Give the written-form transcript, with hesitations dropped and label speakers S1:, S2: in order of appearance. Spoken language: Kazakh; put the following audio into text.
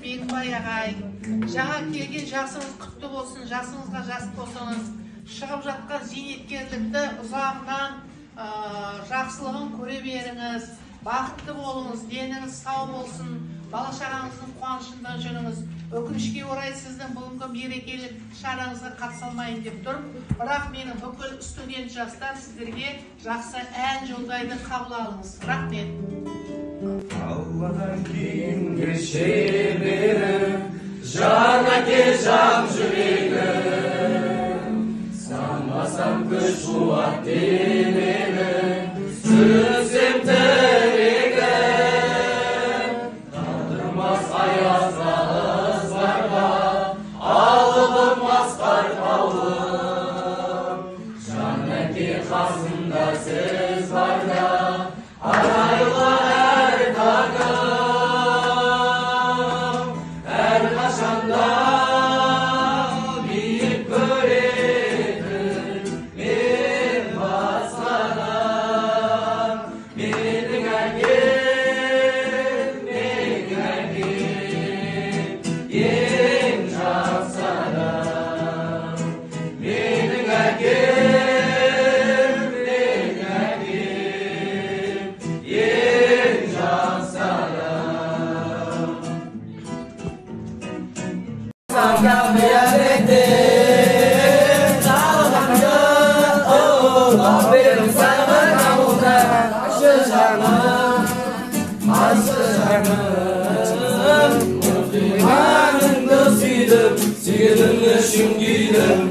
S1: Бегімбай ағай. Жаңа келген жасыңыз құтты болсын, жасыңызға жас болсаңыз, шығып жатқан зейнеткерлікті ұзағынан жақсылығын көре беріңіз, бақытты болыңыз, деніңіз сау болсын, бала-шағаңыздың қуанышында жүріңіз. Өкінішке орай сіздің бүгінгі мерекелік шараңызға қатыса алмайын деп тұрмын. Бірақ менің бүкіл студент жастар сіздерге жақсы ән жолдайды, қабыл алыңыз. Рахмет.
S2: Алладан кейінгі шеберім, жан әке жан жүрегім, санасам күш қуат денемін, сүрсем тірегім, қалдырмас аязға ызбарға, алыбым асқар тауым, жан әке қасымда сіз барда, арайлы
S3: Suyunum, suyunum, suyunum,